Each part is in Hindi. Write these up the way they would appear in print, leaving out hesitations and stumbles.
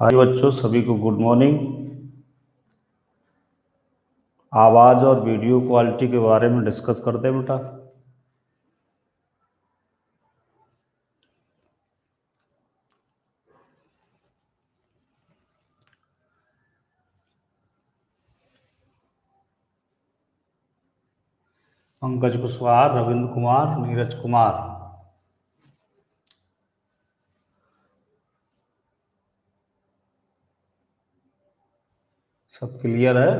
हाय बच्चों, सभी को गुड मॉर्निंग। आवाज़ और वीडियो क्वालिटी के बारे में डिस्कस करते हैं बेटा। पंकज कुशवाहा, रविंद्र कुमार, नीरज कुमार। सब क्लियर है?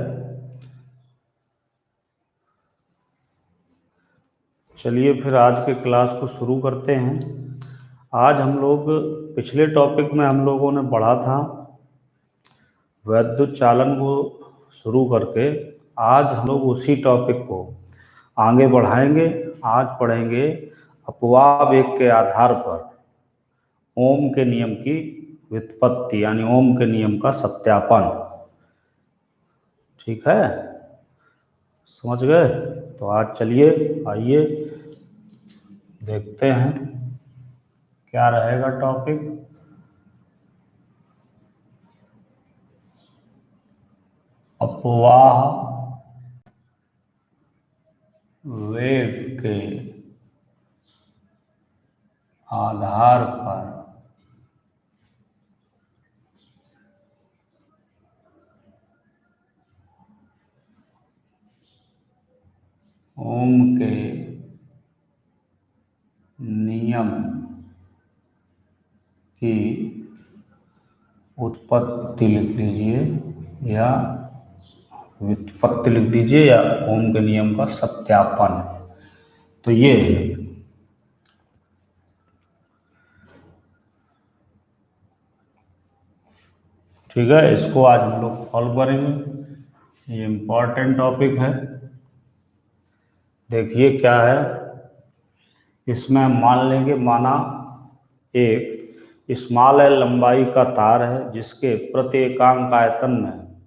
चलिए फिर आज के क्लास को शुरू करते हैं। आज हम लोग पिछले टॉपिक में हम लोगों ने पढ़ा था वैद्युत चालन को शुरू करके। आज हम लोग उसी टॉपिक को आगे बढ़ाएंगे। आज पढ़ेंगे अपवाह वेग के आधार पर ओम के नियम की व्युत्पत्ति, यानी ओम के नियम का सत्यापन। ठीक है, समझ गए? तो आज चलिए, आइए देखते हैं क्या रहेगा टॉपिक। अपवाह वेग के आधार पर ओम के नियम की उत्पत्ति लिख लीजिए या व्युत्पत्ति लिख दीजिए, या ओम के नियम का सत्यापन। तो ये ठीक है, इसको आज हम लोग सॉल्व करेंगे। ये इम्पॉर्टेंट टॉपिक है। देखिए क्या है इसमें। मान लेंगे, माना एक स्मॉल एल लंबाई का तार है जिसके प्रति एकांक आयतन में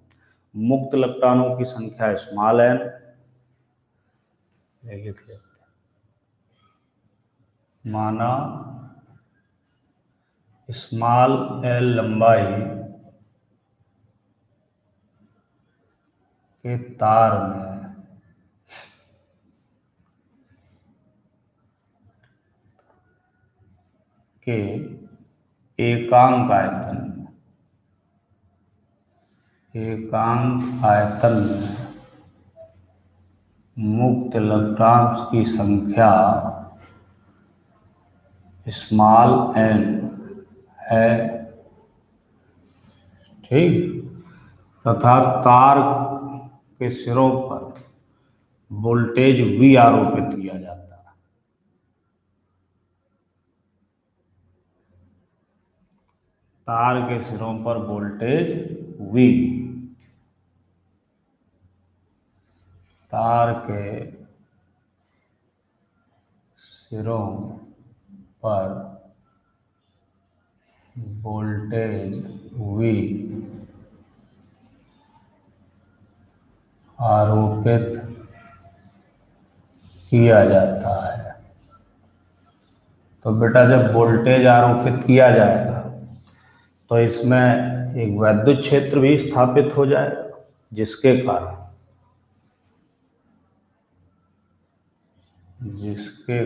मुक्त इलेक्ट्रॉनों की संख्या स्मॉल एन। माना स्मॉल एल लंबाई के तार में के एकांक आयतन में मुक्त इलेक्ट्रॉन्स की संख्या स्मॉल एन है। ठीक, तथा तार के सिरों पर वोल्टेज V आरोपित किया जाता है। तार के सिरों पर वोल्टेज V, तार के सिरों पर वोल्टेज V आरोपित किया जाता है। तो बेटा जब वोल्टेज आरोपित किया जाएगा तो इसमें एक वैद्युत क्षेत्र भी स्थापित हो जाएगा, जिसके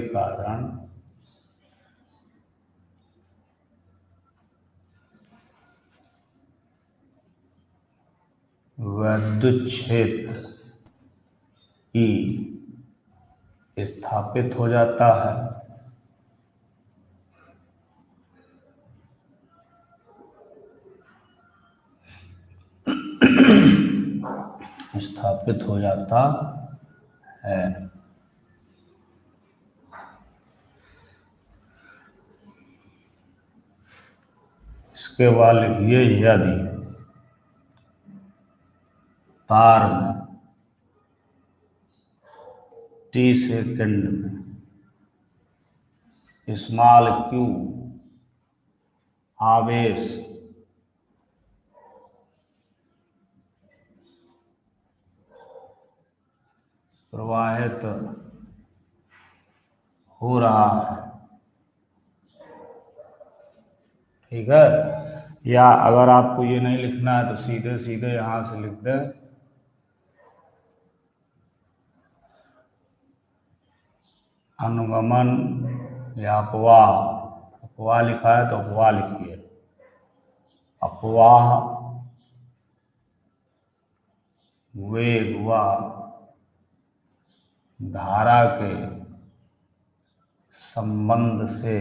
कारण वैद्युत क्षेत्र E स्थापित हो जाता है। स्थापित हो जाता है। इसके बाद लिखिए, यदि तार में T सेकंड में स्मॉल q आवेश प्रवाहित हो रहा है। ठीक है, या अगर आपको ये नहीं लिखना है तो सीधे सीधे यहाँ से लिख दें अनुगमन या अपवाह। अपवाह लिखा है तो अपवाह लिखिए। अपवाह वेग व धारा के संबंध से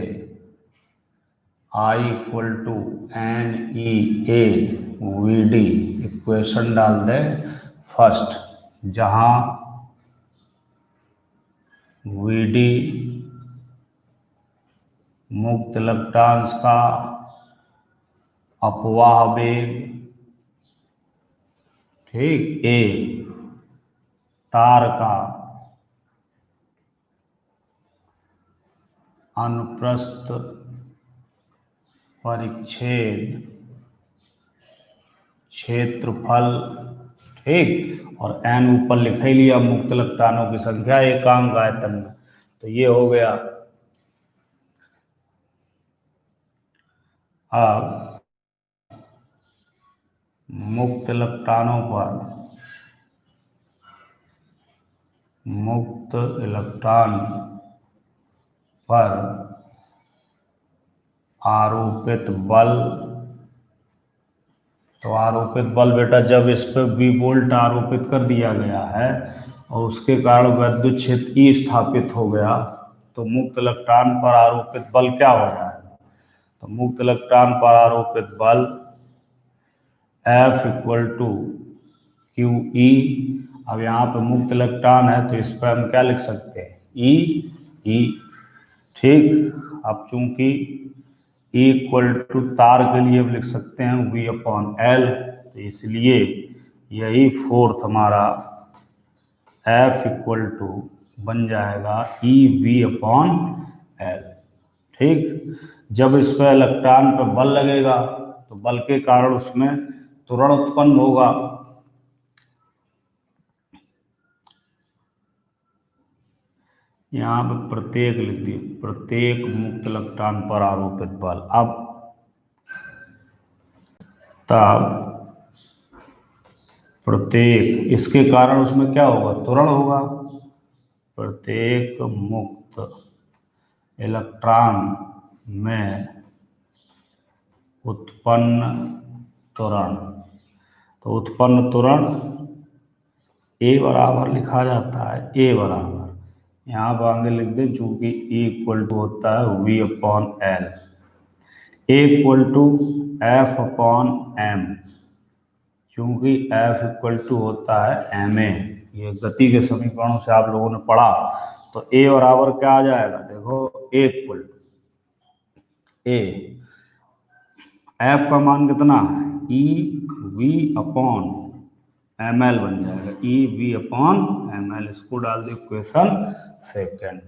I equal to N E A V D equation डाल दें फर्स्ट, जहां वी डी मुक्त इलेक्ट्रॉन्स का अपवाह वेग, ठीक, ए तार का अनुप्रस्थ परिच्छेद क्षेत्रफल, ठीक, और एन ऊपर लिख ही लिया मुक्त इलेक्ट्रॉनों की संख्या एकांक आयतन में, तो ये हो गया। अब मुक्त इलेक्ट्रॉन पर आरोपित बल, तो आरोपित बल बेटा जब इस पर V वोल्ट आरोपित कर दिया गया है और उसके कारण विद्युत क्षेत्र E स्थापित हो गया, तो मुक्त इलेक्ट्रॉन पर आरोपित बल क्या हो रहा है? तो मुक्त इलेक्ट्रॉन पर आरोपित बल F equal to q e. अब यहाँ पे मुक्त इलेक्ट्रॉन है तो इस पर हम क्या लिख सकते हैं? ई, ठीक। अब चूंकि E इक्वल टू तार के लिए हम लिख सकते हैं V अपॉन L, तो इसलिए यही फोर्थ हमारा F इक्वल टू बन जाएगा ई वी अपॉन L, ठीक। जब इस पर इलेक्ट्रॉन पर बल लगेगा तो बल के कारण उसमें त्वरण उत्पन्न होगा। यहाँ पे प्रत्येक लिख दिए, प्रत्येक मुक्त इलेक्ट्रॉन पर आरोपित बल। अब तब प्रत्येक, इसके कारण उसमें क्या होगा? त्वरण होगा। प्रत्येक मुक्त इलेक्ट्रॉन में उत्पन्न त्वरण, तो उत्पन्न त्वरण ए बराबर लिखा जाता है, ए बराबर, यहाँ पर आगे लिख दें चूंकि E इक्वल टू होता है V upon L, a equal to F upon M, क्योंकि F इक्वल टू होता है ma। ये गति के समीकरणों से आप लोगों ने पढ़ा, तो A बराबर क्या आ जाएगा? देखो A equal to A, F का मान कितना है? E V अपॉन ml बन जाएगा, ई वी अपॉन ml, इसको डाल दो इक्वेशन सेकेंड,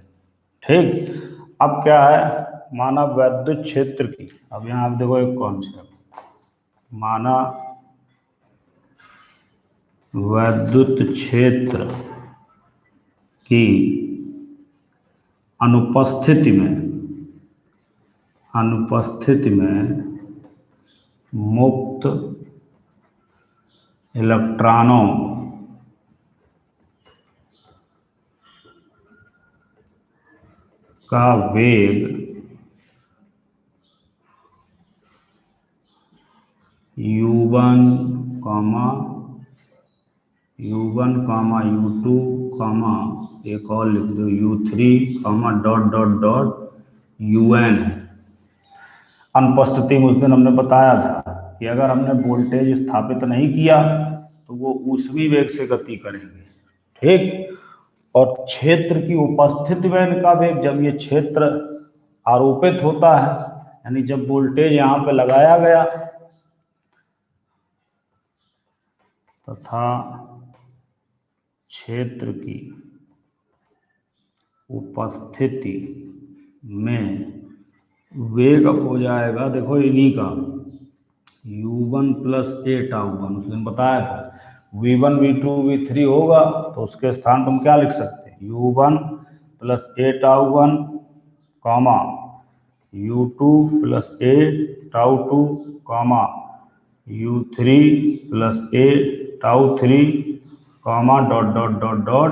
ठीक। अब क्या है? माना विद्युत क्षेत्र की, अब यहाँ आप देखो एक कॉन्सेप्ट, माना विद्युत क्षेत्र की अनुपस्थिति में मुक्त इलेक्ट्रॉनों का वेग U1, U2, एक और लिख दो U3, dot dot dot UN है। अनुपस्थिति में उस दिन हमने बताया था कि अगर हमने वोल्टेज स्थापित नहीं किया तो वो ऊष्मी वेग से गति करेंगे, ठीक। और क्षेत्र की उपस्थिति में इनका वेग, जब ये क्षेत्र आरोपित होता है, यानी जब वोल्टेज यहाँ पे लगाया गया तथा क्षेत्र की उपस्थिति में वेग अब हो जाएगा, देखो इन्हीं का U1 प्लस ए टाउ1, उस दिन बताया था V1 V2 V3 होगा, तो उसके स्थान पर हम क्या लिख सकते हैं? U1 plus a tau comma U2 plus a tau 2 comma U3 plus a tau 3 comma dot dot dot dot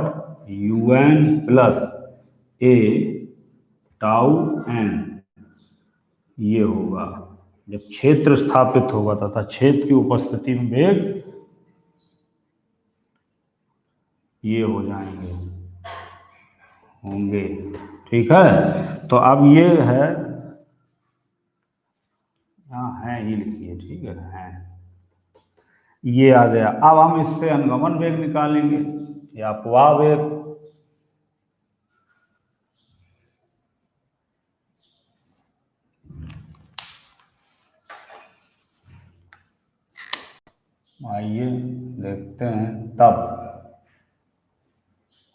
UN plus a tau n। ये होगा जब क्षेत्र स्थापित होगा तथा क्षेत्र की उपस्थिति में वेग ये हो जाएंगे होंगे। ठीक है, तो अब ये है, यहाँ है ही लिखिए, ठीक है। ये आ गया। अब हम इससे अनुगमन वेग निकालेंगे या अपवाह वेग। आइए देखते हैं। तब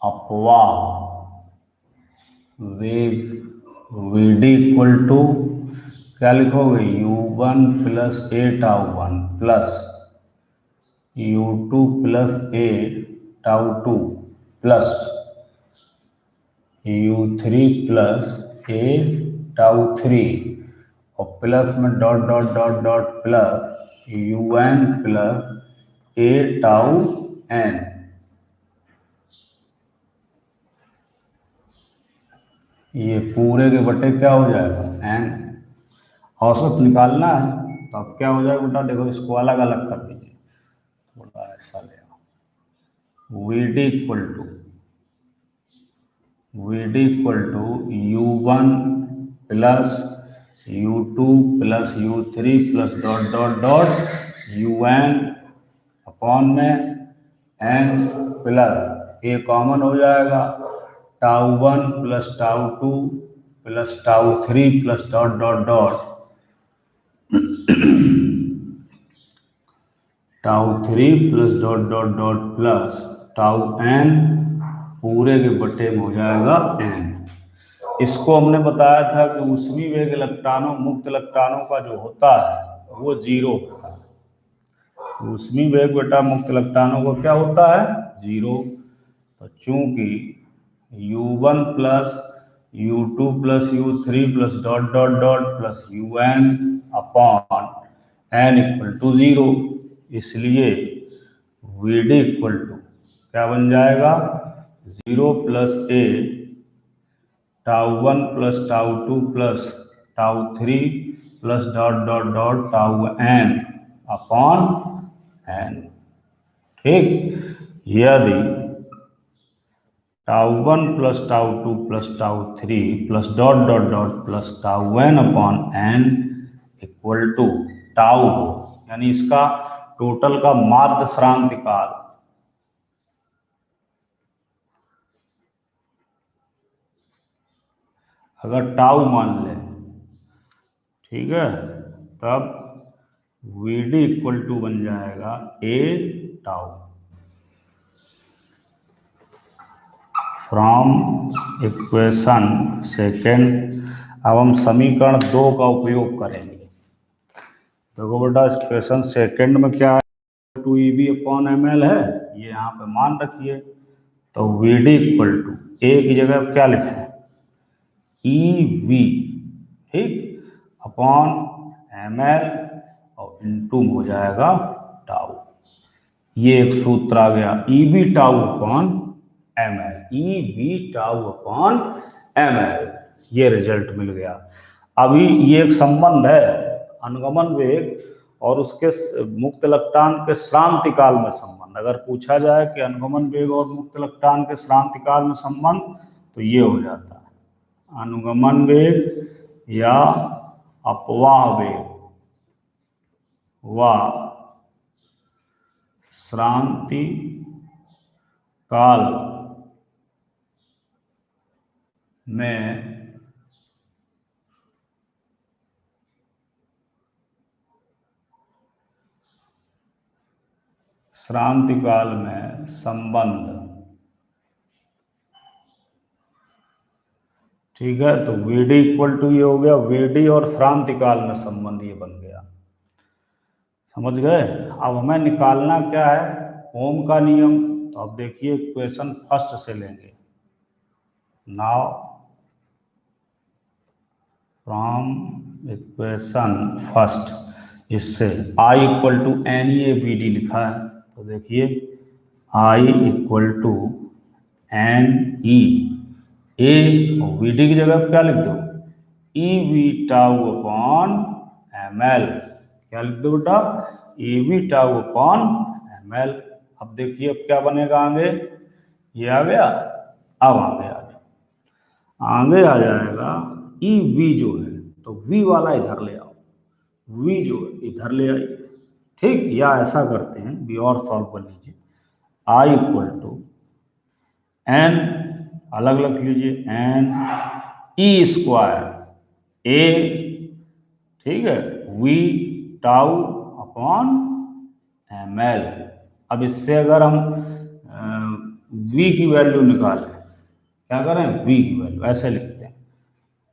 अपवाह वेग Vd इक्वल टू क्या लिखोगे, U1 plus a tau 1 plus U2 plus a tau 2 plus U3 plus a tau 3 और प्लस में dot dot dot dot plus UN plus a tau n। ये पूरे के बटे क्या हो जाएगा, n। औसत निकालना है तो अब क्या हो जाएगा बेटा, देखो इसको अलग अलग कर दीजिए, थोड़ा ऐसा ले आओ। Vd equal to U1 plus U2 plus U3 plus dot dot dot UN upon में n प्लस ए कॉमन हो जाएगा, tau 1 plus tau 2 plus tau 3 plus dot dot dot tau 3 plus dot dot dot plus tau n पूरे के बटे में हो जाएगा n। इसको हमने बताया था कि ऊष्मीय वेग इलेक्ट्रॉनों मुक्त इलेक्ट्रॉनों का जो होता है वो 0 होता है। ऊष्मीय वेग बेटा मुक्त इलेक्ट्रॉनों का क्या होता है, 0। तो चूंकि U1 plus U2 plus U3 plus dot dot dot plus UN upon n equal to 0, इसलिए Vd इक्वल टू क्या बन जाएगा, 0 plus a tau 1 plus tau 2 plus tau 3 plus dot dot dot tau n upon n। ठीक, यदि tau 1 plus tau 2 plus tau 3 plus dot dot dot plus tau n upon n equal to tau हो, यानी इसका टोटल का माध्य श्रांति काल, अगर टाउ मान लें, ठीक है, तब Vd इक्वल टू बन जाएगा ए टाउ। फ्रॉम इक्वेशन सेकेंड अब हम समीकरण 2 का उपयोग करेंगे। देखो बेटा इक्वेशन सेकेंड में क्या है, 2Eb अपॉन ml है, ये यहाँ पे मान रखिए। तो Vd इक्वल टू ए की जगह क्या लिखें, Eb, ठीक, अपॉन ml और इनटू हो जाएगा टाउ। ये एक सूत्र आ गया, Eb tau upon ml, Eb tau upon ml, ये रिजल्ट मिल गया। अभी ये एक संबंध है अनुगमन वेग और उसके मुक्त इलेक्ट्रॉन के श्रांति काल में संबंध। अगर पूछा जाए कि अनुगमन वेग और मुक्त इलेक्ट्रॉन के श्रांति काल में संबंध, तो ये हो जाता है अनुगमन वेग या अपवाह वेग व श्रांति काल में श्रांति काल में संबंध। ठीक है, तो Vd इक्वल टू ये हो गया, Vd और श्रांति काल में संबंध ये बन गया। समझ गए। अब हमें निकालना क्या है, ओम का नियम। तो अब देखिए इक्वेशन फर्स्ट से लेंगे। नाउ फ्रॉम इक्वेशन फर्स्ट, इससे I equal to N E A B D लिखा है, तो देखिए I equal to N E A और वी डी की जगह क्या लिख दो, E we tau upon M L. क्या लिख दो बेटा, E we tau upon M L. अब देखिए अब क्या बनेगा आगे, ये आ गया, अब आगे आ जाएगा ई वी जो है, तो वी वाला इधर ले आओ, वी जो है इधर ले आइए, ठीक। या ऐसा करते हैं, बी और सॉल्व कर लीजिए, आई इक्वल टू एन, अलग अलग लीजिए, एन ई स्क्वायर ए, ठीक है, v tau upon M L. अब इससे अगर हम वी की वैल्यू निकालें, क्या करें, वी की वैल्यू ऐसे लिखते हैं,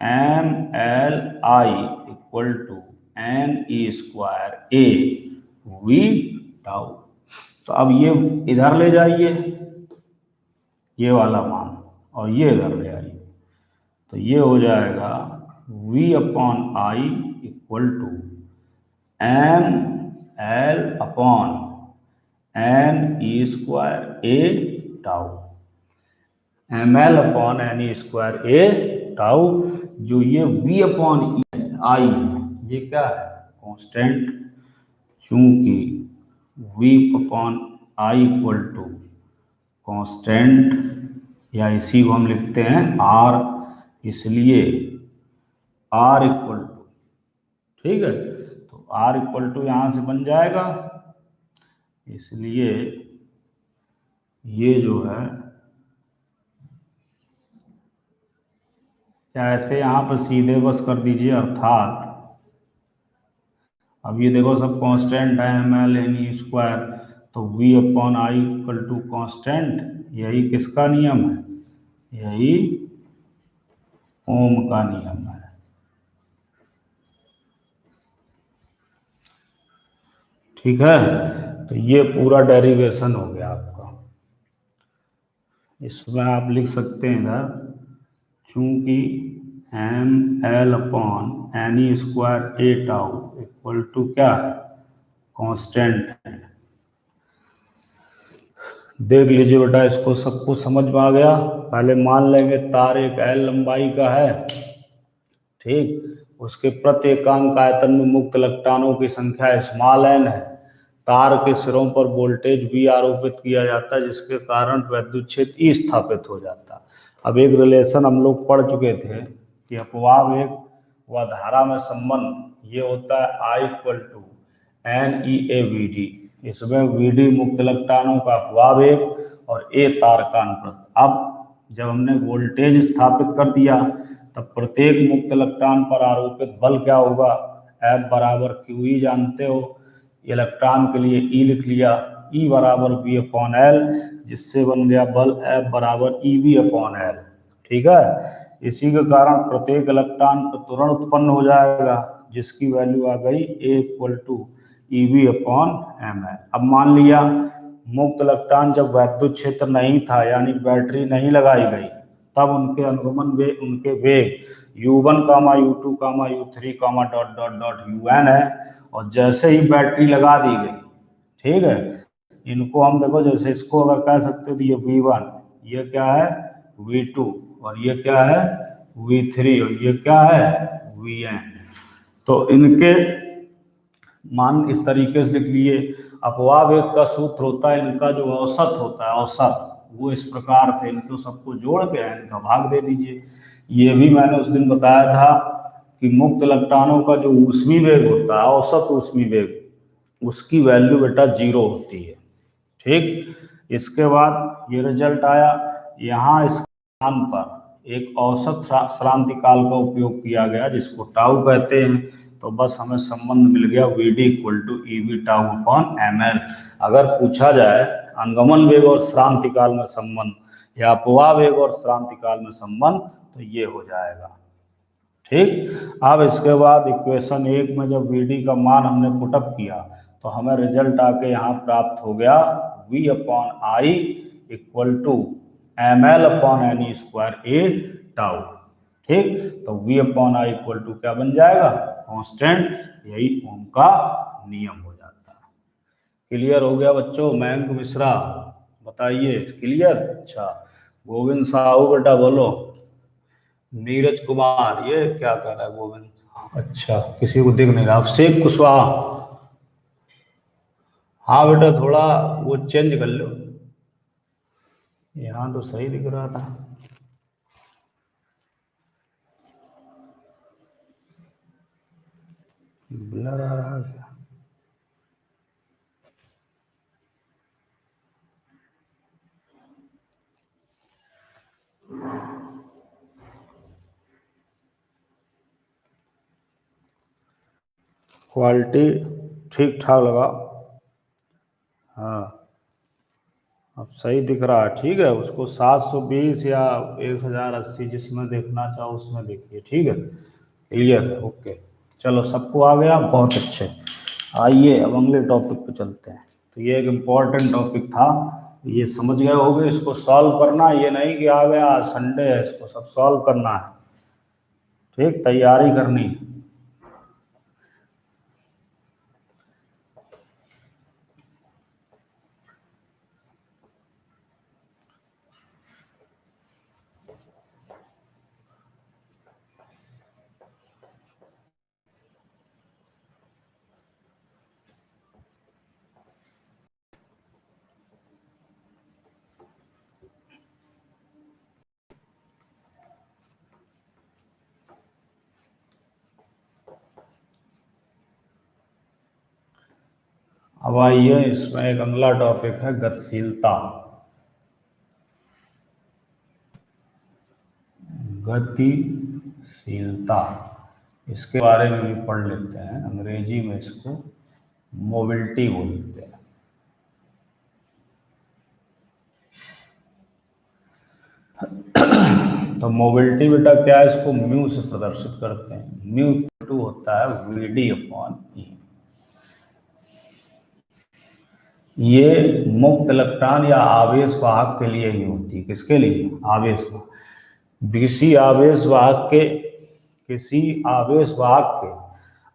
m l I equal to N e square a v tau. तो अब ये इधर ले जाइए ये वाला मान, और ये इधर ले आइए, तो ये हो जाएगा v upon I equal to m l upon n e square a tau, m l upon n e square a tau. जो ये v अपॉन आई है, ये क्या है, कांस्टेंट, चूंकि v upon I equal to constant, या इसी को हम लिखते हैं r, इसलिए r इक्वल टू, ठीक है, तो r इक्वल टू यहाँ से बन जाएगा, इसलिए ये जो है, या ऐसे यहाँ पर सीधे बस कर दीजिए, अर्थात अब ये देखो सब कांस्टेंट है, m l n e square, तो v upon I equal to constant, यही किसका नियम है, यही ओम का नियम है। ठीक है, तो ये पूरा डेरिवेशन हो गया आपका। इसमें आप लिख सकते हैं इधर, चूंकि m l upon n e square a tau equal to क्या है, कांस्टेंट है। देख लीजिए बेटा, इसको सब कुछ समझ में आ गया। पहले मान लेंगे तार एक एल लंबाई का है, ठीक, उसके प्रत्येकांक आयतन में मुक्त इलेक्ट्रॉनों की संख्या स्मॉल एन है, तार के सिरों पर वोल्टेज भी आरोपित किया जाता है, जिसके कारण विद्युत क्षेत्र ई स्थापित हो जाता है। अब एक रिलेशन हम लोग पढ़ चुके थे कि अपवाह वेग व धारा में संबंध ये होता है I equal to N E A V D. इसमें वी डी मुक्त इलेक्ट्रॉनों का अपवाह वेग और ए तार का अनुप्रस्थ। अब जब हमने वोल्टेज स्थापित कर दिया, तब प्रत्येक मुक्त इलेक्ट्रॉन पर आरोपित बल क्या होगा, F बराबर क्यू ई जानते हो, इलेक्ट्रॉन के लिए E लिख लिया, E बराबर V अपॉन एल, जिससे बन गया बल F बराबर ई वी अपॉन एल। ठीक है, इसी के कारण प्रत्येक इलेक्ट्रॉन पर त्वरण उत्पन्न हो जाएगा, जिसकी वैल्यू आ गई A equal to e v upon M L. अब मान लिया मुक्त इलेक्ट्रॉन जब वैद्युत क्षेत्र नहीं था, यानी बैटरी नहीं लगाई गई, तब उनके अनुगमन वेग, उनके वेग u1 कामा u2 कामा u3 कामा डॉट डॉट डॉट un है। और जैसे ही बैटरी लगा दी गई, ठीक है, इनको हम देखो, जैसे इसको अगर कह सकते हो तो ये v1, ये क्या है v2, और ये क्या है v3, और ये क्या है vn। तो इनके मान इस तरीके से लिख लिए। अपवाह वेग का सूत्र होता है, इनका जो औसत होता है, औसत, वो इस प्रकार से, इनको सबको जोड़ के इनका भाग दे दीजिए। ये भी मैंने उस दिन बताया था कि मुक्त इलेक्ट्रॉनों का जो ऊष्मी वेग होता है, औसत ऊष्मी वेग, उसकी वैल्यू बेटा 0 होती है। ठीक, इसके बाद ये रिजल्ट आया, यहाँ इस स्थान पर एक औसत श्रांति काल का उपयोग किया गया, जिसको टाउ कहते हैं। तो बस हमें संबंध मिल गया v d equal to e we tau upon M l. अगर पूछा जाए अनुगमन वेग और श्रांति काल में संबंध, या अपवाह वेग और श्रांति काल में संबंध, तो ये हो जाएगा। ठीक, अब इसके बाद इक्वेशन 1 में जब वी डी का मान हमने पुटअप किया, तो हमें रिजल्ट आके यहाँ प्राप्त हो गया v upon I equal to m l upon n e square a tau. ठीक, तो V upon I equal to क्या बन जाएगा, कांस्टेंट। यही ओम का नियम हो जाता है। क्लियर हो गया बच्चों? मयंक मिश्रा बताइए, क्लियर? अच्छा, गोविंद साहू बेटा बोलो। नीरज कुमार, ये क्या कर रहा है गोविंद? अच्छा, किसी को दिख नहीं रहा। अभिषेक कुशवाहा, हाँ बेटा थोड़ा वो चेंज कर लो, यहाँ तो सही दिख रहा था। ब्लर आ रहा है क्या? क्वालिटी ठीक ठाक लगा, हाँ अब सही दिख रहा है। ठीक है, उसको 720 या 1080 जिसमें देखना चाहो उसमें देखिए। ठीक है, क्लियर है, ओके। चलो सबको आ गया, बहुत अच्छे। आइए अब अगले टॉपिक पे चलते हैं। तो ये एक इम्पॉर्टेंट टॉपिक था, ये समझ गए होगे। इसको सॉल्व करना, ये नहीं कि आ गया संडे है इसको सब सॉल्व करना है। ठीक, तैयारी करनी है। अब आइए, इसमें एक अगला टॉपिक है गतिशीलता। गतिशीलता, इसके बारे में भी पढ़ लेते हैं। अंग्रेजी में इसको मोबिलिटी बोलते हैं। तो मोबिलिटी बेटा क्या है, इसको म्यू से प्रदर्शित करते हैं। म्यू टू होता है वीडी अपॉन ई। ये मुक्त इलेक्ट्रॉन या आवेश वाहक के लिए ही होती है। किसके लिए? आवेश वाहक। किसी आवेश वाहक के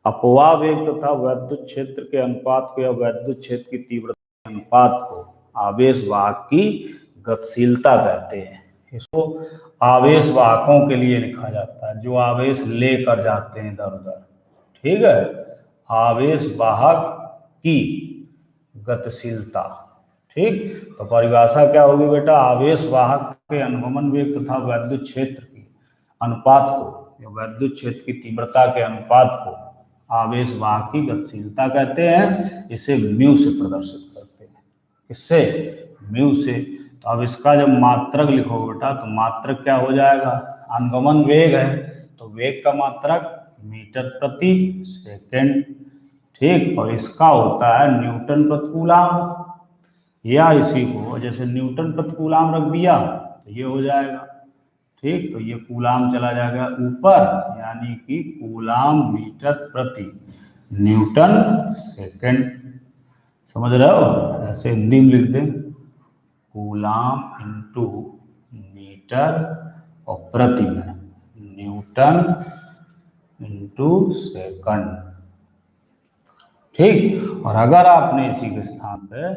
अपवाह वेग तथा वैद्युत क्षेत्र के अनुपात को या वैद्युत क्षेत्र की तीव्रता के अनुपात को आवेश वाहक की गतिशीलता कहते हैं। इसको आवेश वाहकों के लिए लिखा जाता है, जो आवेश लेकर जाते हैं इधर उधर। ठीक है, आवेश वाहक की गतिशीलता। ठीक, तो परिभाषा क्या होगी बेटा, आवेश वाहक के अनुगमन वेग तथा वैद्युत क्षेत्र के अनुपात को या वैद्युत क्षेत्र की तीव्रता के अनुपात को आवेश वाहक की गतिशीलता कहते हैं। इसे म्यू से प्रदर्शित करते हैं। किससे? म्यू से। तो अब इसका जब मात्रक लिखो बेटा, तो मात्रक क्या हो जाएगा, अनुगमन वेग है तो वेग का मात्रक मीटर प्रति सेकेंड। ठीक, और इसका होता है न्यूटन प्रति कूलाम, या इसी को जैसे न्यूटन प्रति कूलाम रख दिया तो ये हो जाएगा। ठीक, तो ये कूलाम चला जाएगा ऊपर, यानी कि कूलाम मीटर प्रति न्यूटन सेकंड। समझ रहे हो? ऐसे हिंदी में लिख दें, कूलाम इंटू मीटर और प्रति में न्यूटन इंटू सेकंड। ठीक, और अगर आपने इसी के स्थान पे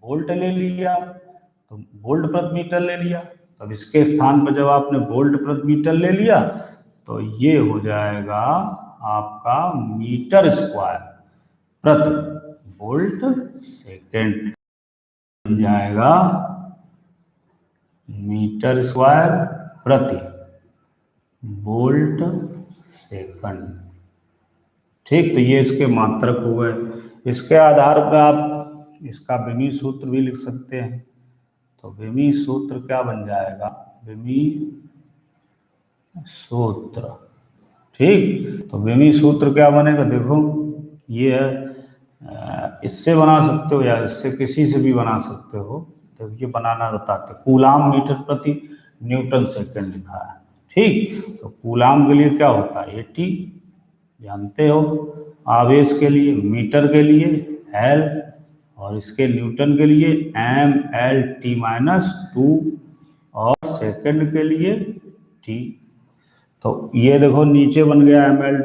वोल्ट ले लिया तो वोल्ट प्रति मीटर ले लिया। अब इसके स्थान पर जब आपने वोल्ट प्रति मीटर ले लिया तो ये हो जाएगा आपका मीटर स्क्वायर प्रति वोल्ट सेकेंड। बन जाएगा मीटर स्क्वायर प्रति वोल्ट सेकंड। ठीक, तो ये इसके मात्रक हो गए। इसके आधार पर आप इसका विमी सूत्र भी लिख सकते हैं। तो विमी सूत्र क्या बन जाएगा, विमी सूत्र। ठीक, तो विमी सूत्र क्या बनेगा, देखो ये है, इससे बना सकते हो या इससे किसी से भी बना सकते हो। तो ये बनाना बताते, कूलाम मीटर प्रति न्यूटन सेकंड लिखा है। ठीक, तो कूलाम के लिए क्या होता है, 80 जानते हो, आवेश के लिए, मीटर के लिए एल, और इसके न्यूटन के लिए MLT-2, और सेकंड के लिए T। तो ये देखो नीचे बन गया Ml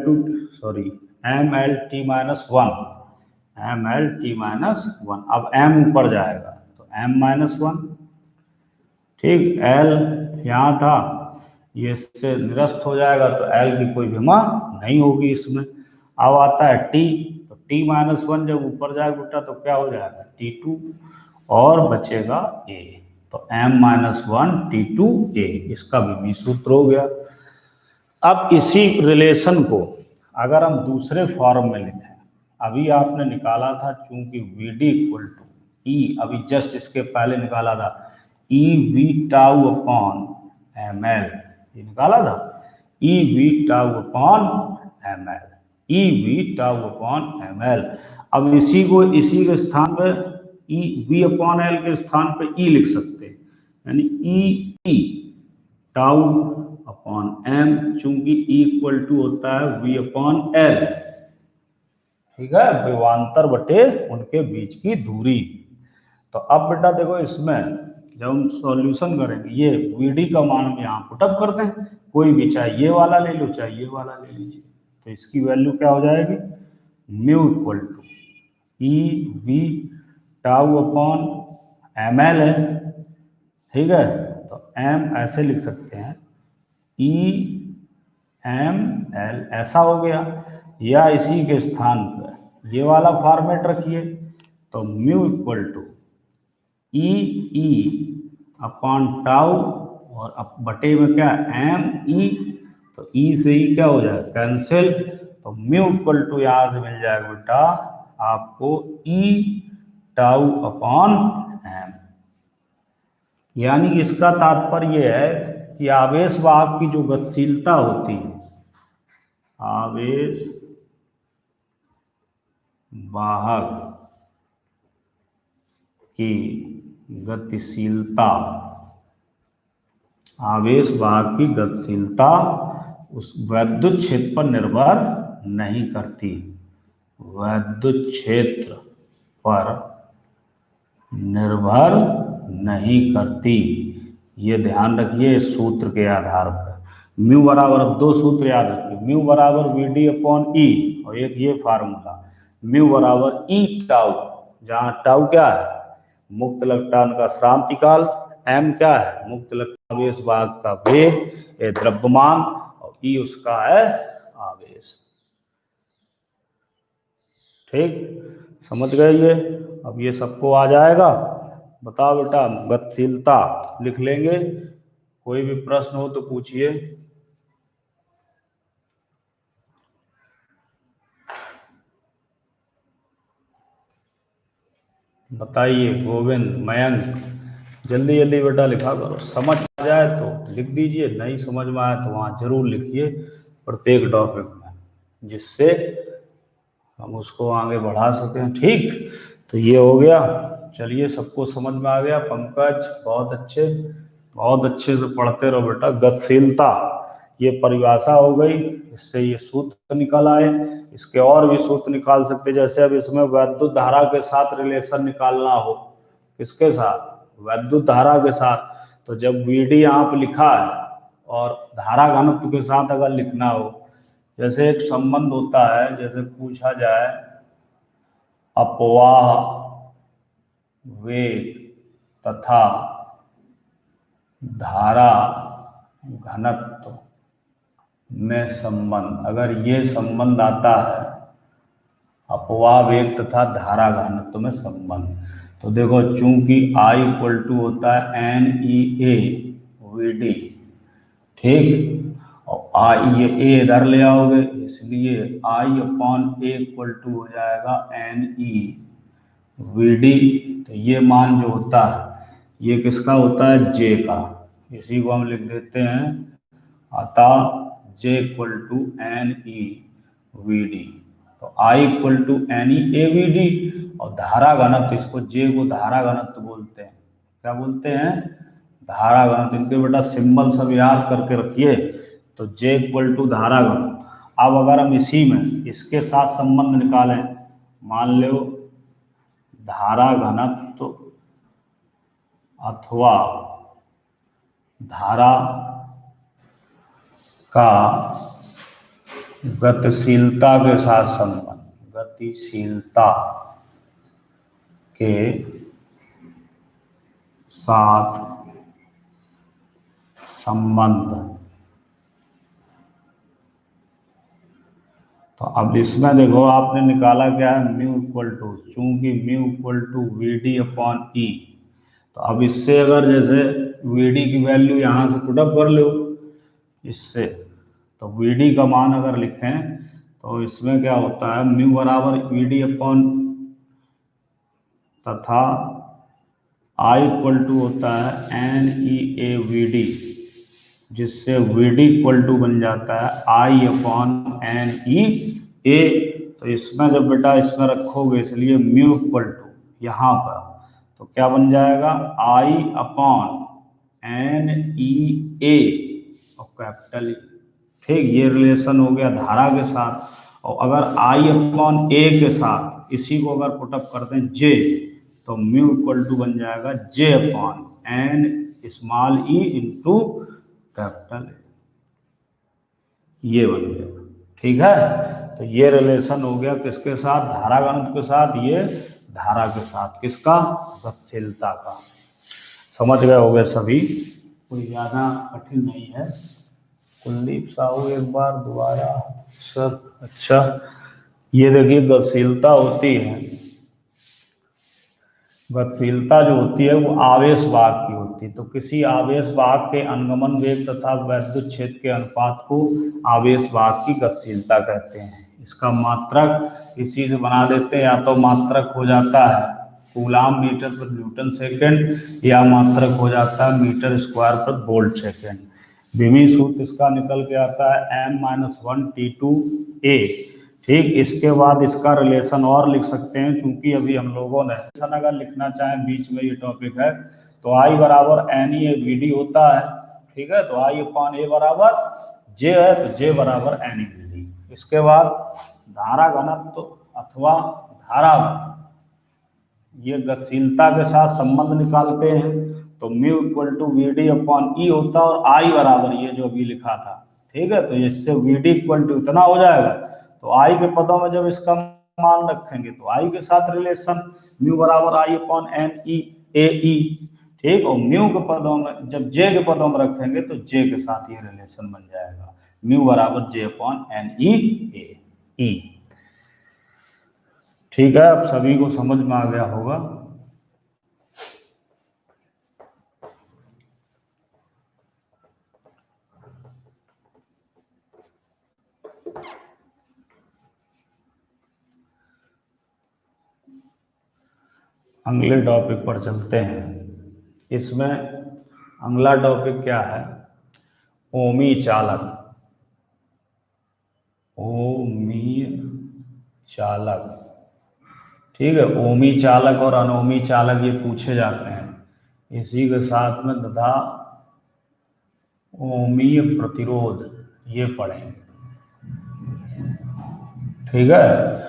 -1, अब m ऊपर जाएगा तो m-1, ठीक। L यहाँ था, ये इससे निरस्त हो जाएगा तो L की कोई विमा नहीं होगी इसमें। अब आता है T, तो T-1 जब ऊपर जाएगा बेटा तो क्या हो जाएगा T2, और बचेगा A, तो M-1 T2A, इसका भी सूत्र हो गया। अब इसी रिलेशन को अगर हम दूसरे फॉर्म में लिखें, अभी आपने निकाला था चूंकि VD इक्वल टू ई, अभी जस्ट इसके पहले निकाला था EV/टाउ/ml, ये निकाला था EV/ml। अब इसी के स्थान पे V/L के स्थान पे E लिख सकते हैं, यानी E/टाउ/m, चूंकि E इक्वल टू होता है V/L, ठीक है, विभवांतर बटे उनके बीच की दूरी। तो अब बेटा देखो इसमें जब हम सॉल्यूशन करेंगे, ये VD का मान हम यहाँ पुटअप करते हैं, कोई भी, चाहे ये वाला ले लो चाहे ये वाला ले लीजिए, तो इसकी वैल्यू क्या हो जाएगी, म्यू इक्वल टू EV/टाउ/ml है, ठीक है। तो m ऐसे लिख सकते हैं EML, ऐसा हो गया, या इसी के स्थान पर ये वाला फॉर्मेट रखिए, तो म्यू इक्वल टू E/टाउ और अब बटे में क्या ME, तो E से E क्या हो जाएगा कैंसिल, तो म्यू इक्वल टू यहाँ से मिल जाएगा बेटा आपको E/टाउ/m। यानी इसका तात्पर्य यह है कि आवेश वाहक की जो गतिशीलता होती है, आवेश वाहक की गतिशीलता, आवेश वाहक की गतिशीलता उस वैद्युत क्षेत्र पर निर्भर नहीं करती, वैद्युत क्षेत्र पर निर्भर नहीं करती, ये ध्यान रखिए इस सूत्र के आधार पर। म्यू बराबर, अब दो सूत्र याद रखिए, म्यू बराबर VD/E, और एक ये फार्मूला म्यू बराबर E/टाउ, जहाँ टाउ क्या है मुक्त इलेक्ट्रॉन का श्रांति काल, m क्या है मुक्त इलेक्ट्रॉन आवेश वाहक का वेग, ये द्रव्यमान, और E उसका है आवेश, ठीक, समझ गए ये। अब ये सबको आ जाएगा। बताओ बेटा, गतिशीलता लिख लेंगे, कोई भी प्रश्न हो तो पूछिए। बताइए गोविंद, मयंक, जल्दी जल्दी बेटा लिखा करो, समझ आ जाए तो लिख दीजिए, नहीं समझ में आए तो वहाँ जरूर लिखिए प्रत्येक टॉपिक में, जिससे हम उसको आगे बढ़ा सकें, ठीक। तो ये हो गया, चलिए सबको समझ में आ गया। पंकज बहुत अच्छे से पढ़ते रहो बेटा। गतिशीलता ये परिभाषा हो गई, इससे ये सूत्र निकल आए, इसके और भी सूत्र निकाल सकते, जैसे अब इसमें वैद्युत धारा के साथ रिलेशन निकालना हो, किसके साथ, वैद्युत धारा के साथ, तो जब VD यहाँ पे लिखा है और धारा घनत्व के साथ अगर लिखना हो, जैसे एक संबंध होता है, जैसे पूछा जाए अपवाह वेग तथा धारा घनत्व में संबंध, अगर ये संबंध आता है अपवाह वेग तथा धारा घनत्व में संबंध, तो देखो चूंकि I इक्वल टू होता है NEA/VD, ठीक, और I ये A इधर ले आओगे, इसलिए I/A इक्वल टू हो जाएगा NE/VD, तो ये मान जो होता है ये किसका होता है, J का, इसी को हम लिख देते हैं, अतः J इक्वल टू NE/VD, तो I इक्वल टू NE/VD, और धारा घनत्व, इसको J को धारा घनत्व बोलते हैं, क्या बोलते हैं, धारा घनत्व। इनके बेटा सिंबल सब याद करके रखिए, तो J इक्वल टू धारा घनत्व। अब अगर हम इसी में इसके साथ संबंध निकालें, मान लो धारा घनत्व अथवा धारा का गतिशीलता के साथ संबंध, गतिशीलता के साथ संबंध। तो अब इसमें देखो आपने निकाला क्या है, म्यू इक्वल टू, चूंकि mu equal to V D upon E, तो अब इससे अगर जैसे वी डी की वैल्यू यहाँ से पुटअप कर लो इससे, तो वी डी का मान अगर लिखें तो इसमें क्या होता है, म्यू बराबर वी डी अपॉन, तथा आई इक्वल टू होता है n E A V d, जिससे वी डी इक्वल टू बन जाता है आई अपॉन एन ई ए। तो इसमें जब बेटा इसमें रखोगे, इसलिए म्यू इक्वल टू यहाँ पर, तो क्या बन जाएगा, आई अपॉन एन ई ए और कैपिटल ई। ठीक, ये रिलेशन हो गया धारा के साथ। और अगर आई अपॉन ए के साथ इसी को अगर पुटअप कर दें जे, तो म्यू इक्वल टू बन जाएगा j upon n small e into capital a, ये बन गया। ठीक है, तो ये रिलेशन हो गया किसके साथ, धारा घनत्व के साथ, ये धारा के साथ, किसका, गतिशीलता का। समझ गए होंगे सभी, कोई ज़्यादा कठिन नहीं है। कुलदीप साहू एक बार दोबारा सर। अच्छा, ये देखिए गतिशीलता होती है, गतिशीलता जो होती है वो आवेश वाहक की होती है। तो किसी आवेश वाहक के अनुगमन वेग तथा वैद्युत क्षेत्र के अनुपात को आवेश वाहक की गतिशीलता कहते हैं। इसका मात्रक इसी से बना देते हैं, या तो मात्रक हो जाता है कूलाम मीटर पर न्यूटन सेकेंड, या मात्रक हो जाता है मीटर स्क्वायर पर वोल्ट सेकेंड। विमी सूत्र इसका निकल के आता है m-1 T2a। ठीक, इसके बाद इसका रिलेशन और लिख सकते हैं, चूंकि अभी हम लोगों ने अगर लिखना चाहें बीच में ये टॉपिक है, तो आई बराबर n E A V d होता है। ठीक है, तो आई अपॉन ए बराबर जे है, तो जे बराबर एन ई वी डी। इसके बाद धारा घनत्व अथवा धारा, ये गतिशीलता के साथ संबंध निकालते हैं, तो mu equal to V D upon E होता है, और आई बराबर ये जो अभी लिखा था। ठीक है, तो इससे वी डी इक्वल टू इतना हो जाएगा, तो आई के पदों में जब इसका मान रखेंगे तो आई के साथ रिलेशन म्यू बराबर आई अपॉन एन ई ए ई। ठीक, और म्यू के पदों में जब जे के पदों में रखेंगे तो जे के साथ ये रिलेशन बन जाएगा, म्यू बराबर जे अपॉन एन ई ए ई। ठीक है, अब सभी को समझ में आ गया होगा। अगले टॉपिक पर चलते हैं। इसमें अगला टॉपिक क्या है, ओमी चालक। ओमी चालक, ठीक है, ओमी चालक और अनोमी चालक ये पूछे जाते हैं। इसी के साथ में तथा ओमीय प्रतिरोध ये पढ़ेंगे। ठीक है,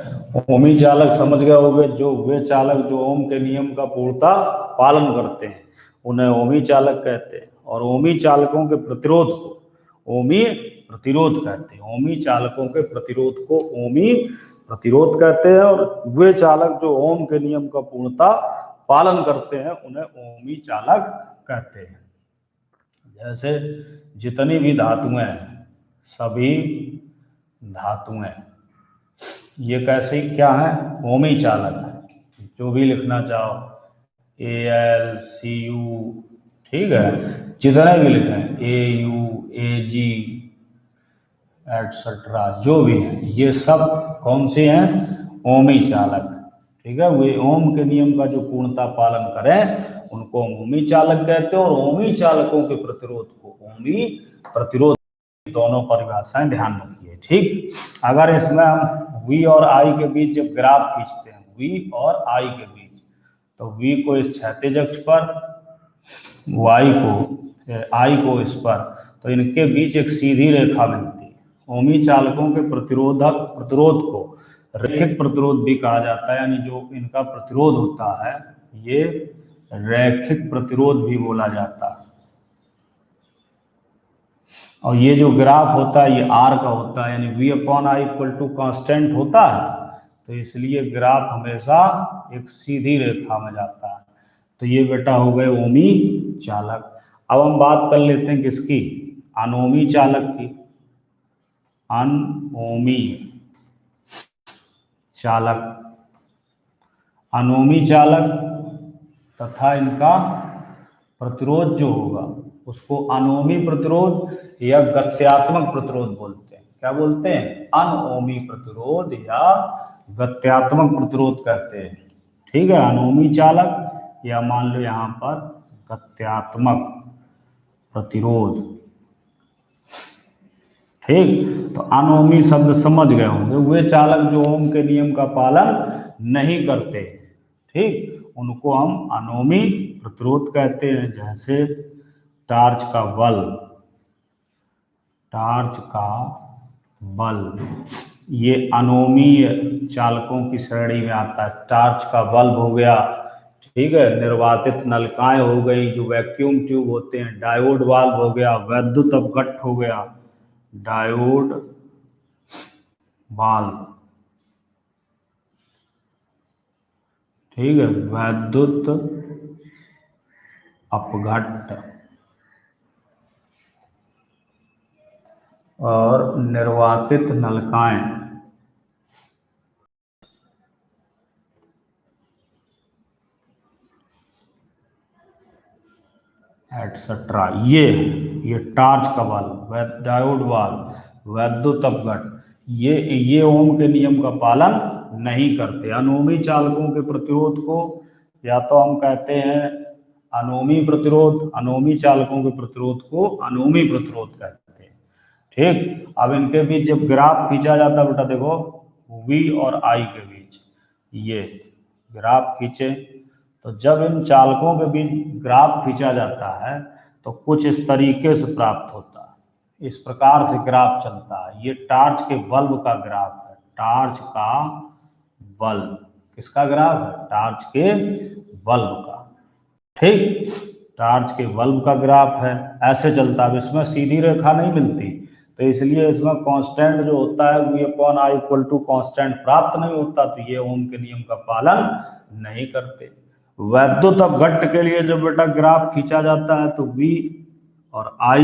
ओमी चालक समझ गए होंगे, जो वे चालक जो ओम के नियम का पूर्णता पालन करते हैं उन्हें ओमी चालक कहते हैं, और ओमी चालकों के प्रतिरोध को ओमी प्रतिरोध कहते हैं। ओमी चालकों के प्रतिरोध को ओमी प्रतिरोध कहते हैं, और वे चालक जो ओम के नियम का पूर्णता पालन करते हैं उन्हें ओमी चालक कहते हैं। जैसे जितनी भी धातुएं हैं, सभी धातुएं ये कैसे क्या है, ओमी चालक है। जो भी लिखना चाहो, AlCu, ठीक है, जितने भी लिखें AU Ag एटसेट्रा, जो भी हैं ये सब कौन से हैं, ओमी चालक। ठीक है, वे ओम के नियम का जो पूर्णता पालन करें उनको ओमी चालक कहते हैं, और ओमी चालकों के प्रतिरोध को ओमी प्रतिरोध। दोनों परिभाषाएं ध्यान रखिए। ठीक, अगर इसमें हम V और I के बीच जब ग्राफ खींचते हैं, V और I के बीच, तो V को इस क्षैतिज अक्ष पर, I को इस पर, तो इनके बीच एक सीधी रेखा बनती है। ओमी चालकों के प्रतिरोध को रैखिक प्रतिरोध भी कहा जाता है, यानी जो इनका प्रतिरोध होता है ये रैखिक प्रतिरोध भी बोला जाता है। और ये जो ग्राफ होता है ये आर का होता है, यानी v upon I equal to constant होता है, तो इसलिए ग्राफ हमेशा एक सीधी रेखा में जाता है। तो ये बेटा हो गए ओमी चालक। अब हम बात कर लेते हैं किसकी, अनोमी चालक की। अनोमी चालक, अनोमी चालक तथा इनका प्रतिरोध जो होगा उसको अनोमी प्रतिरोध या गत्यात्मक प्रतिरोध बोलते हैं। क्या बोलते हैं, अनोमी प्रतिरोध या गत्यात्मक प्रतिरोध कहते हैं। ठीक है, अनोमी चालक या मान लो यहाँ पर गत्यात्मक प्रतिरोध। ठीक, तो अनोमी शब्द समझ गए होंगे, वे चालक जो ओम के नियम का पालन नहीं करते, ठीक, उनको हम अनोमी प्रतिरोध कहते हैं। जैसे टार्च का बल्ब, टार्च का बल्ब ये अनोमीय चालकों की श्रेणी में आता है। टार्च का बल्ब हो गया, ठीक है, निर्वातित नलिकाएं हो गई जो वैक्यूम ट्यूब होते हैं, डायोड वाल्व हो गया, वैद्युत अपघट्ट हो गया, डायोड वाल्व, ठीक है, वैद्युत अपघट्ट और निर्वातित नलिकाएं, एटसेट्रा। ये टार्च का बल्ब, डायोड वाल्व, वैद्युत अपघट्ट, ये ओम के नियम का पालन नहीं करते। अनोमी चालकों के प्रतिरोध को या तो हम कहते हैं अनोमी प्रतिरोध, अनोमी चालकों के प्रतिरोध को अनोमी प्रतिरोध कहते हैं। ठीक, अब इनके बीच जब ग्राफ खींचा जाता है बेटा, देखो V और I के बीच ये ग्राफ खींचे, तो जब इन चालकों के बीच ग्राफ खींचा जाता है तो कुछ इस तरीके से प्राप्त होता है, इस प्रकार से ग्राफ चलता है। ये टार्च के बल्ब का ग्राफ है, टार्च का बल्ब, किसका ग्राफ है, टार्च के बल्ब का। ठीक, टार्च के बल्ब का ग्राफ है, ऐसे चलता है। अब इसमें सीधी रेखा नहीं मिलती, तो इसलिए इसमें कांस्टेंट जो होता है V upon I equal to constant प्राप्त नहीं होता, तो ये ओम के नियम का पालन नहीं करते। वैद्युत अपघट्ट के लिए जब बेटा ग्राफ खींचा जाता है तो V और I,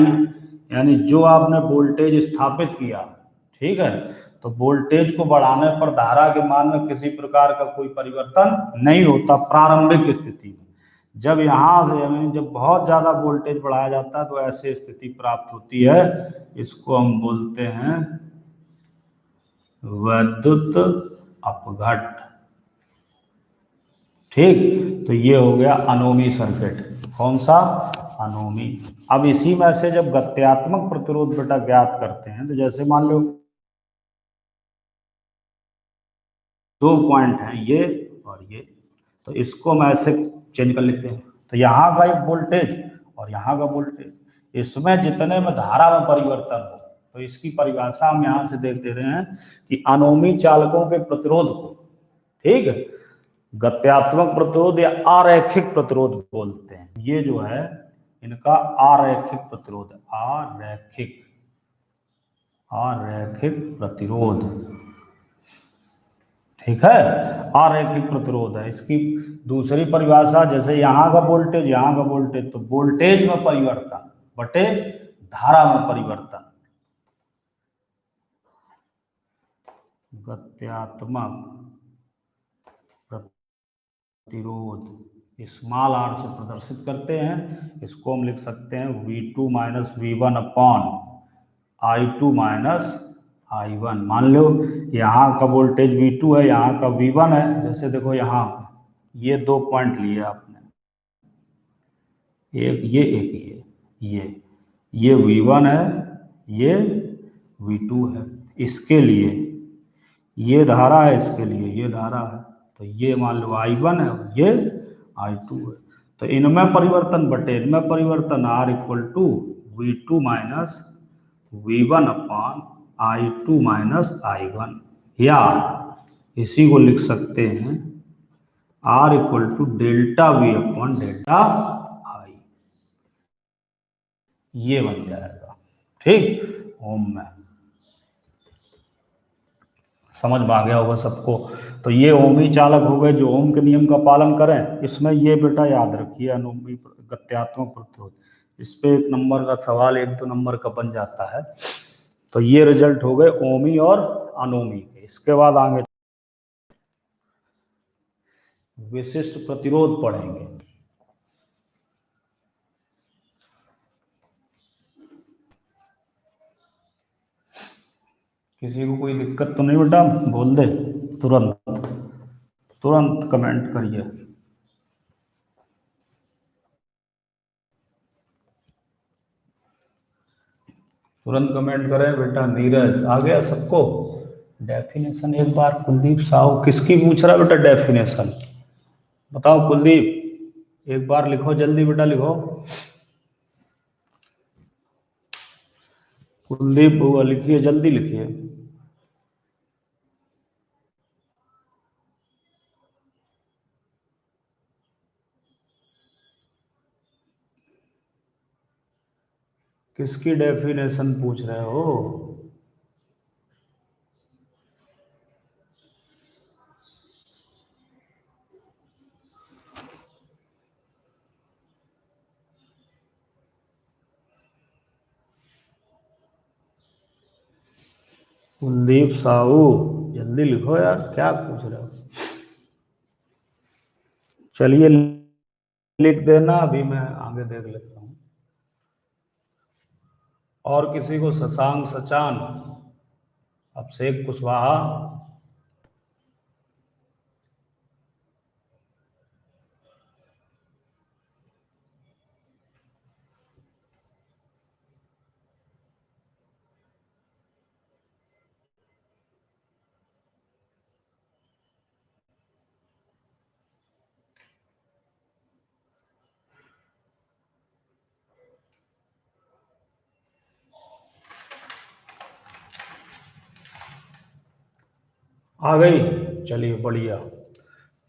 यानी जो आपने वोल्टेज स्थापित किया, ठीक है, तो वोल्टेज को बढ़ाने पर धारा के मान में किसी प्रकार का कोई परिवर्तन नहीं होता प्रारंभिक स्थिति में। जब यहाँ से यानी जब बहुत ज़्यादा वोल्टेज बढ़ाया जाता है तो ऐसी स्थिति प्राप्त होती है, इसको हम बोलते हैं वैद्युत अपघट्ट। ठीक, तो ये हो गया अनोमी सर्किट। कौन सा, अनोमी। अब इसी में से जब गत्यात्मक प्रतिरोध बेटा ज्ञात करते हैं, तो जैसे मान लो दो पॉइंट हैं ये और ये, तो इसको हम ऐसे चेंज कर लेते हैं। तो यहाँ का एक वोल्टेज और यहाँ का वोल्टेज, इसमें जितने में धारा में परिवर्तन हो, तो इसकी परिभाषा हम यहाँ से देख दे रहे हैं कि अनोमी चालकों के प्रतिरोध को, ठीक है, गत्यात्मक प्रतिरोध या आरैखिक प्रतिरोध बोलते हैं। ये जो है इनका आरैखिक प्रतिरोध है, आरैखिक, आरैखिक प्रतिरोध, ठीक है, आरैखिक प्रतिरोध है। इसकी दूसरी परिभाषा, जैसे यहाँ का वोल्टेज यहाँ का वोल्टेज, तो वोल्टेज में परिवर्तन बटे धारा में परिवर्तन, गत्यात्मक प्रतिरोध स्मॉल r से प्रदर्शित करते हैं। इसको हम लिख सकते हैं V2 minus V1 upon I2 minus I1। मान लो यहाँ का वोल्टेज V2 है, यहाँ का V1 है। जैसे देखो यहाँ ये दो पॉइंट लिए आपने, एक ये V1 है, ये V2 है। इसके लिए ये धारा है, इसके लिए ये धारा है, तो ये मान लो I1 है, ये I2 है। तो इनमें परिवर्तन बटे इनमें परिवर्तन, R equal to V2 minus V1 upon I2 minus I1, या इसी को लिख सकते हैं R equal to delta V upon delta I, ये बन जाएगा। ठीक, ओम में। समझ में आ गया होगा सबको। तो ये ओमी चालक हो गए जो ओम के नियम का पालन करें। इसमें ये बेटा याद रखिए, अनोमी गत्यात्मक प्रतिरोध, इस पे 1 नंबर का सवाल 1-2 नंबर का बन जाता है। तो ये रिजल्ट हो गए ओमी और अनोमी के। इसके बाद आगे विशिष्ट प्रतिरोध पढ़ेंगे। किसी को कोई दिक्कत तो नहीं बेटा? बोल दे तुरंत, तुरंत कमेंट करिए। तुरंत कमेंट करें बेटा। नीरज आ गया सबको? डेफिनेशन एक बार कुलदीप साहू, किसकी पूछ रहा बेटा डेफिनेशन? बताओ कुलदीप, एक बार लिखो जल्दी बेटा, लिखो। कुलदीप लिखिए, जल्दी लिखिए। किसकी डेफिनेशन पूछ रहे हो? कुलदीप साहू जल्दी लिखो यार, क्या पूछ रहे हो? चलिए लिख देना, अभी मैं आगे देख लेता हूँ। और किसी को? शशांक सचान, अभिषेक कुशवाहा, आ गई? चलिए बढ़िया,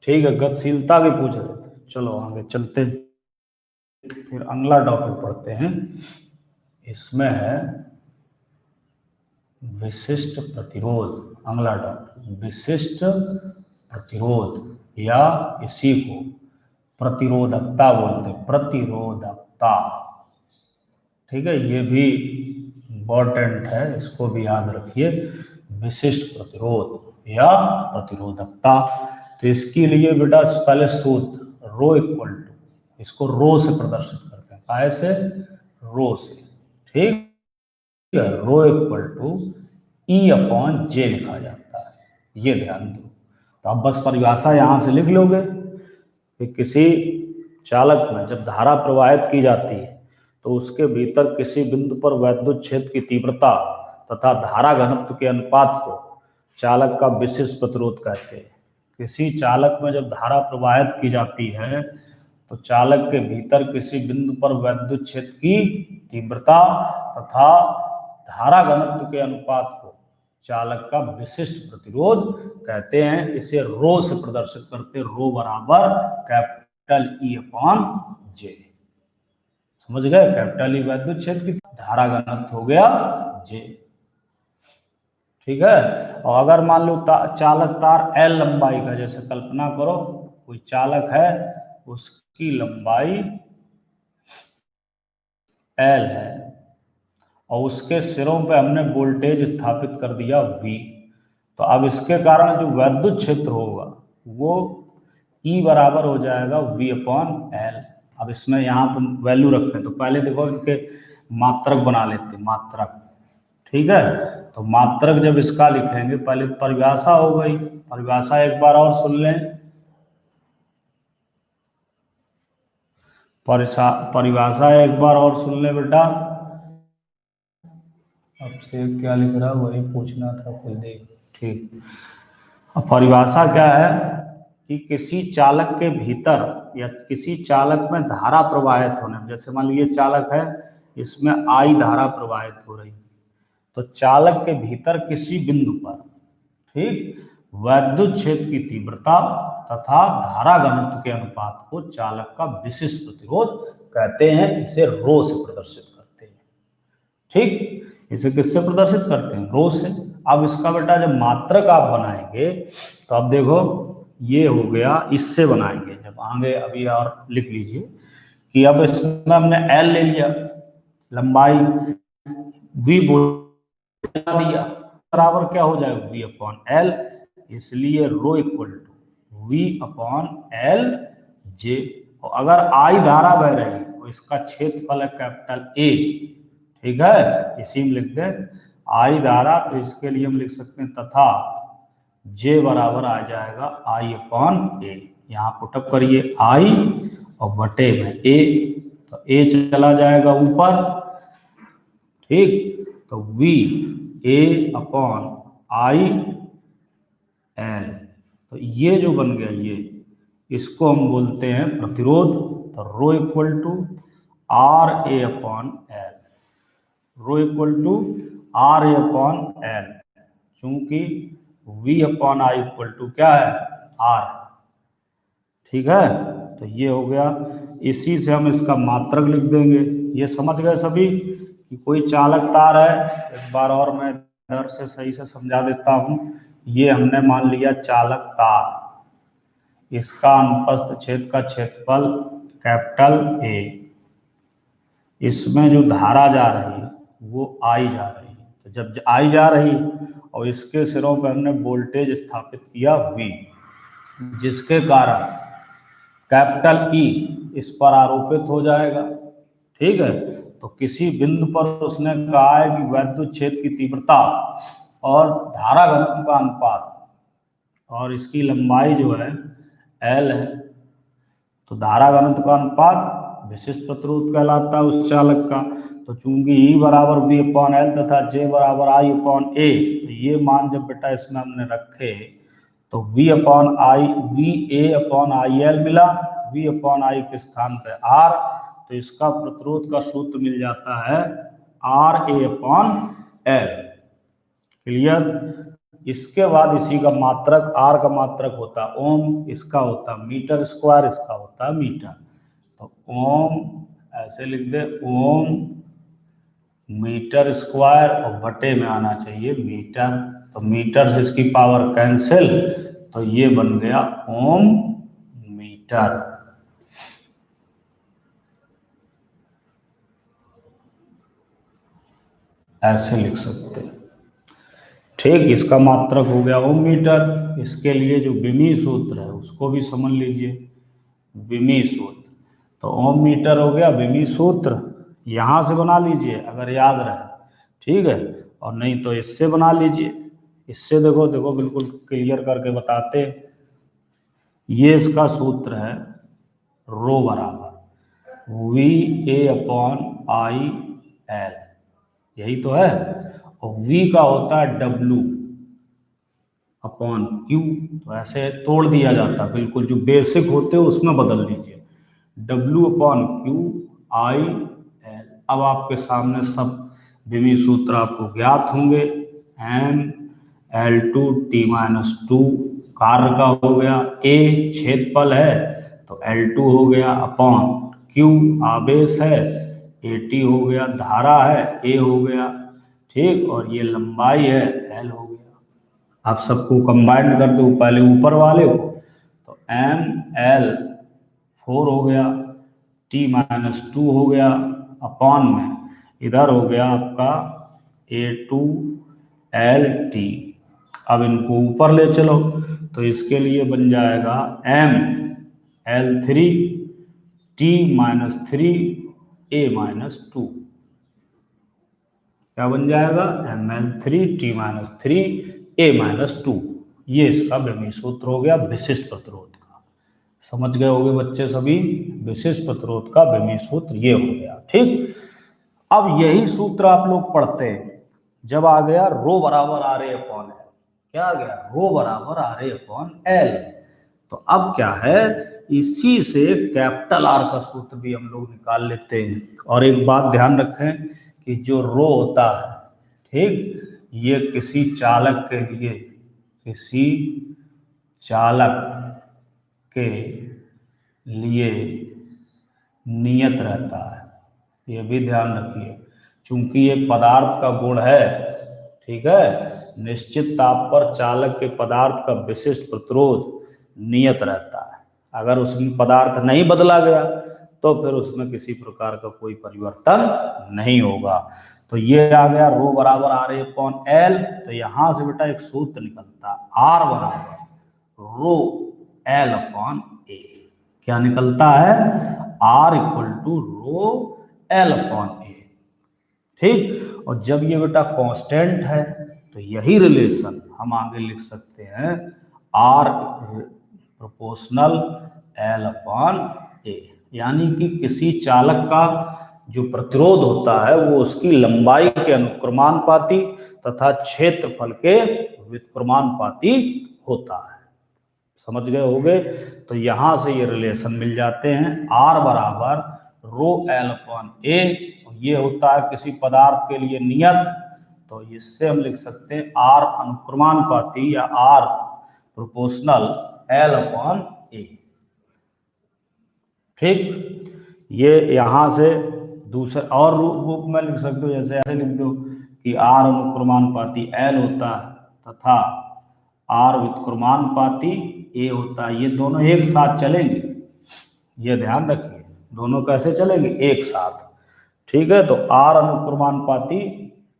ठीक है। गतिशीलता भी पूछ रहे थे, चलो आगे चलते हैं। फिर अगला टॉपिक पढ़ते हैं। इसमें है विशिष्ट प्रतिरोध। अगला टॉपिक विशिष्ट प्रतिरोध, या इसी को प्रतिरोधकता बोलते हैं, प्रतिरोधकता। ठीक है, ये भी इम्पोर्टेंट है, इसको भी याद रखिए। विशिष्ट प्रतिरोध या प्रतिरोधकता। तो इसके लिए बेटा पहले सूत्र रो इक्वल टू, इसको रो से प्रदर्शित करते हैं। काय से? रो से। ठीक है, रो इक्वल टू ई अपॉन जे लिखा जाता है, ये ध्यान दो। तो अब बस परिभाषा यहां से लिख लोगे कि किसी चालक में जब धारा प्रवाहित की जाती है तो उसके भीतर किसी बिंदु पर वैद्युत क्षेत्र की तीव्रता तथा धारा घनत्व के अनुपात को चालक का विशिष्ट प्रतिरोध कहते हैं। किसी चालक में जब धारा प्रवाहित की जाती है तो चालक के भीतर किसी बिंदु पर वैद्युत क्षेत्र की तीव्रता तथा धारा घनत्व के अनुपात को चालक का विशिष्ट प्रतिरोध कहते हैं। इसे रो से प्रदर्शित करते हैं, रो बराबर कैपिटल ई अपॉन जे। समझ गए? कैपिटल ई वैद्युत क्षेत्र की, धारा घनत्व हो गया जे। ठीक है। और अगर मान लो चालक तार एल लंबाई का, जैसे कल्पना करो कोई चालक है, उसकी लंबाई एल है और उसके सिरों पे हमने वोल्टेज स्थापित कर दिया V। तो अब इसके कारण जो वैद्युत क्षेत्र होगा वो E बराबर हो जाएगा V अपॉन एल। अब इसमें यहाँ पर वैल्यू रखें तो पहले देखो इनके मात्रक बना लेते हैं, मात्रक। ठीक है, तो मात्रक जब इसका लिखेंगे, पहले परिभाषा हो गई, परिभाषा एक बार और सुन लें। परिभाषा एक बार और सुन लें बेटा। अब से क्या लिख रहा वही पूछना था कुलदीप। ठीक, अब परिभाषा क्या है कि किसी चालक के भीतर या किसी चालक में धारा प्रवाहित होने, जैसे मान लीजिए चालक है, इसमें आई धारा प्रवाहित हो रही, तो चालक के भीतर किसी बिंदु पर, ठीक, वैद्युत क्षेत्र की तीव्रता तथा धारा घनत्व के अनुपात को चालक का विशिष्ट प्रतिरोध कहते हैं। इसे रो से प्रदर्शित करते हैं। ठीक, इसे किससे प्रदर्शित करते हैं? रो से। अब इसका बेटा जब मात्रक आप बनाएंगे तो अब देखो ये हो गया, इससे बनाएंगे जब आगे, अभी और लिख लीजिए कि अब इसमें हमने एल ले लिया, लंबाई वी बोल दिया, बराबर क्या हो जाएगा? V upon L. इसलिए rho equal to V upon L J. अगर आई धारा बह रही है तो इसका क्षेत्रफल है कैपिटल ए, ठीक है, इसी में लिख दें आई धारा, तो इसके लिए हम लिख सकते हैं तथा जे बराबर आ जाएगा आई अपॉन ए। यहाँ पुटअप करिए आई और बटे में ए, तो ए चला जाएगा ऊपर, ठीक, तो we a upon I L, तो ये जो बन गया ये, इसको हम बोलते हैं प्रतिरोध। तो rho equal to R A upon L, rho equal to R A upon L, चूंकि V upon I equal to क्या है? आर, ठीक है। तो ये हो गया, इसी से हम इसका मात्रक लिख देंगे। ये समझ गए सभी कि कोई चालक तार है? एक बार और मैं इधर से सही से समझा देता हूं। ये हमने मान लिया चालक तार, इसका अनुप्रस्थ छेद का क्षेत्रफल कैपिटल ए, इसमें जो धारा जा रही है वो आई जा रही है। तो जब आई जा रही और इसके सिरों पर हमने वोल्टेज स्थापित किया वी, जिसके कारण कैपिटल ई इस पर आरोपित हो जाएगा, ठीक है। तो किसी बिंदु पर उसने कहा है कि वैद्युत क्षेत्र की तीव्रता और धारा घनत्व का अनुपात और इसकी लंबाई जो है एल है, तो धारा घनत्व का अनुपात विशिष्ट प्रतिरोध कहलाता है उस चालक का। तो चूंकि ई बराबर वी अपॉन एल तथा जे बराबर आई अपॉन ए, तो ये मान जब बेटा इसमें हमने रखे तो v upon I, v a upon I l मिला, वी अपॉन आई के स्थान पे आर, तो इसका प्रतिरोध का सूत्र मिल जाता है आर ए अपॉन एल। क्लियर? इसके बाद इसी का मात्रक, आर का मात्रक होता है ओम, इसका होता है मीटर स्क्वायर, इसका होता है मीटर। तो ओम ऐसे लिख दे, ओम मीटर स्क्वायर और बटे में आना चाहिए मीटर, तो मीटर से इसकी पावर कैंसिल, तो ये बन गया ओम मीटर। ऐसे लिख सकते हैं, ठीक। इसका मात्रक हो गया ओम मीटर। इसके लिए जो विमी सूत्र है उसको भी समझ लीजिए, विमी सूत्र। तो ओम मीटर हो गया विमी सूत्र, यहाँ से बना लीजिए अगर याद रहे, ठीक है, और नहीं तो इससे बना लीजिए। इससे देखो देखो बिल्कुल क्लियर करके बताते, ये इसका सूत्र है रो बराबर we a upon I L, यही तो है, और वी का होता है डब्लू अपॉन क्यू। तो ऐसे तोड़ दिया जाता, बिल्कुल जो बेसिक होते हैं उसमें बदल दीजिए, डब्लू अपॉन क्यू आई एल। अब आपके सामने सब विमी सूत्र आपको ज्ञात होंगे। M l two t minus two कार्य का हो गया, ए क्षेत्रफल है तो एल टू हो गया अपॉन क्यू आवेश है, ए टी हो गया धारा है, ए हो गया, ठीक, और ये लंबाई है एल हो गया। आप सबको कंबाइंड कर दो पहले ऊपर वाले को, तो एम एल 4 हो गया, टी माइनस टू हो गया अपॉन में इधर हो गया आपका ए टू एल टी। अब इनको ऊपर ले चलो तो इसके लिए बन जाएगा M L three T minus three A minus two. क्या बन जाएगा? M L three T minus three A minus two. ये इसका विमी सूत्र हो गया विशिष्ट प्रतिरोध का। समझ गए होंगे बच्चे सभी, विशिष्ट प्रतिरोध का विमी सूत्र ये हो गया, ठीक। अब यही सूत्र आप लोग पढ़ते हैं जब आ गया रो बराबर आर ए अपॉन एल। क्या आ गया? रो बराबर आर ए अपॉन एल। तो अब क्या है, इसी से कैपिटल आर का सूत्र भी हम लोग निकाल लेते हैं। और एक बात ध्यान रखें कि जो रो होता है, ठीक, ये किसी चालक के लिए, किसी चालक के लिए नियत रहता है, ये भी ध्यान रखिए। चूंकि एक पदार्थ का गुण है, ठीक है, निश्चित ताप पर चालक के पदार्थ का विशिष्ट प्रतिरोध नियत रहता है। अगर उसमें पदार्थ नहीं बदला गया तो फिर उसमें किसी प्रकार का कोई परिवर्तन नहीं होगा। तो ये आ गया रो बराबर आर ए अपॉन एल। तो यहां से बेटा एक सूत्र निकलता है, आर बराबर रो एल अपॉन ए। क्या निकलता है? R equal to rho L upon A. ठीक, और जब ये बेटा कांस्टेंट है तो यही रिलेशन हम आगे लिख सकते हैं, आर प्रोपोर्शनल एल अपॉन ए। यानी कि किसी चालक का जो प्रतिरोध होता है वो उसकी लंबाई के अनुक्रमानुपाती तथा क्षेत्रफल के व्युत्क्रमानुपाती होता है। समझ गए होगे? तो यहां से ये रिलेशन मिल जाते हैं, आर बराबर रो एल अपॉन ए। ये होता है किसी पदार्थ के लिए नियत, तो इससे हम लिख सकते हैं आर अनुक्रमानुपाती या are proportional L upon A. ठीक, ये यहां से दूसरे और रूप में लिख सकते हो, जैसे ऐसे लिख दो कि आर अनुक्रमानुपाती एल होता है तथा आर व्युत्क्रमानुपाती ए होता है। ये दोनों एक साथ चलेंगे, ये ध्यान रखिए, दोनों कैसे चलेंगे? एक साथ। ठीक है, तो आर अनुक्रमानुपाती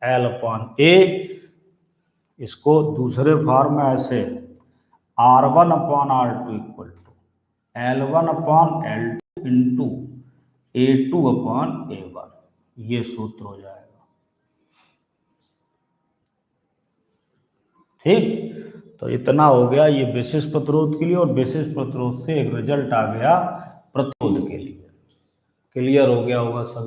एल अपॉन ए, इसको दूसरे फॉर्म में ऐसे r one upon r two equal to l one upon l two into a two upon a one, ये सूत्र हो जाएगा। ठीक, तो इतना हो गया ये विशिष्ट प्रतिरोध के लिए, और विशिष्ट प्रतिरोध से एक रिजल्ट आ गया प्रतिरोध के लिए। क्लियर हो गया होगा सभी।